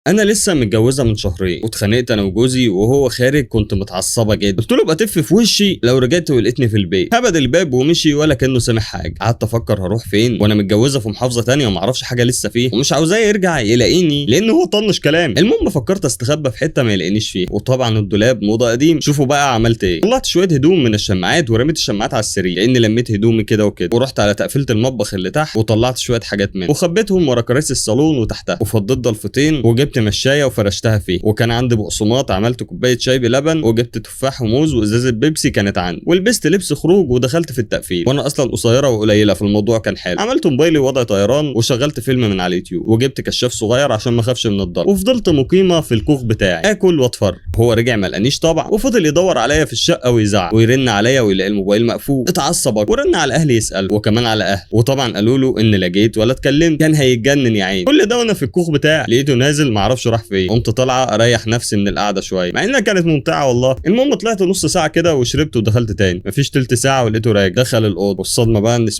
انا لسه متجوزه من شهرين واتخانقت انا وجوزي وهو خارج. كنت متعصبه جدا، قلت له بتف في وشي لو رجعت ولقيتني في البيت. هبد الباب ومشي ولا كانه سامع حاجه. قعدت افكر هروح فين وانا متجوزه في محافظه تانية وما اعرفش حاجه لسه فيه، ومش عاوزاه يرجع يلاقيني لان هو طنش كلام. المهم فكرت استخبى في حته ما يلاقينيش فيها، وطبعا الدولاب موضه قديم. شوفوا بقى عملت ايه، طلعت شويه هدوم من الشماعات ورميت الشماعات على السرير لاني لميت هدومي كده وكده، ورحت على تقفيله المطبخ اللي تحت وطلعت شويه حاجات منه وخبيتهم ورا كراسي الصالون وتحتها، وفضيت ضلفتين وجبت مشايه وفرشتها فيه، وكان عندي بقسماط عملت كوبايه شاي بلبن، وجبت تفاح وموز وازازه بيبسي كانت عندي، ولبست لبس خروج ودخلت في التقفيل. وانا اصلا قصيره وقليله في الموضوع كان حلو. عملت موبايلي وضع طيران وشغلت فيلم من على اليوتيوب، وجبت كشاف صغير عشان ما اخافش من الضلمه، وفضلت مقيمه في الكوخ بتاعي اكل واتفرج. هو رجع ما لقانيش طبعا، وفضل يدور عليا في الشقه ويزعق ويرن عليا ويلاقي الموبايل مقفول. اتعصب ورن على اهلي يسال وكمان على اهل، وطبعا قالوا له ان لا جيت ولا اتكلمت. كان هيتجنن يا عيني. كل ده وانا في الكوخ بتاعي لقيته نازل ما اعرفش راح فين. قمت طالعه اريح نفسي من القعده شويه مع انها كانت ممتعه والله. المهم طلعت نص ساعه كده وشربت ودخلت تاني. مفيش تلت ساعه ولقيته راجع دخل الاوضه، والصدمه بقى اني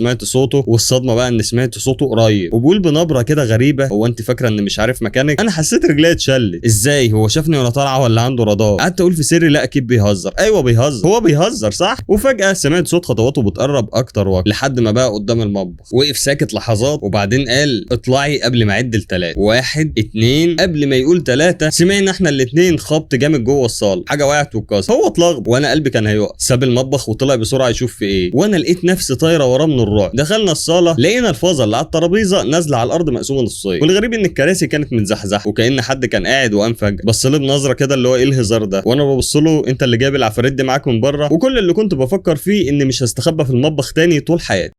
سمعت صوته قريب وبيقول بنبره كده غريبه: هو انت فاكره ان مش عارف مكانك؟ انا حسيت رجلي اتشلت. ازاي هو شافني وانا طالعه ولا عنده رادار؟ قعدت اقول في سري لا اكيد بيهزر. ايوه بيهزر، هو بيهزر صح. وفجاه سمعت صوت خطواته بتقرب اكتر واكتر لحد ما بقى قدام المطبخ. وقف ساكت لحظات وبعدين قال: اطلعي قبل ما اعد ل3. 1 2. قبل ما يقول 3 سمعنا احنا الاتنين خبط جامد جوه الصاله، حاجه وقعت واتكسر. هو اتلخبط وانا قلبي كان هيقع. ساب المطبخ وطلع بسرعه يشوف في ايه، وانا لقيت نفسي طايره وراه من الرعب. دخلنا الصاله لقينا الفازه اللي على الترابيزه نازله على الارض مقسومه نصين، والغريب ان الكراسي كانت متزحزحه وكأن حد كان قاعد وقام فجاه. بص لي بنظره كده اللي هو ايه الهزار ده، وانا ببص له: انت اللي جايب العفاريت دي معاك من بره؟ وكل اللي كنت بفكر فيه اني مش هستخبى في المطبخ تاني طول حياتي.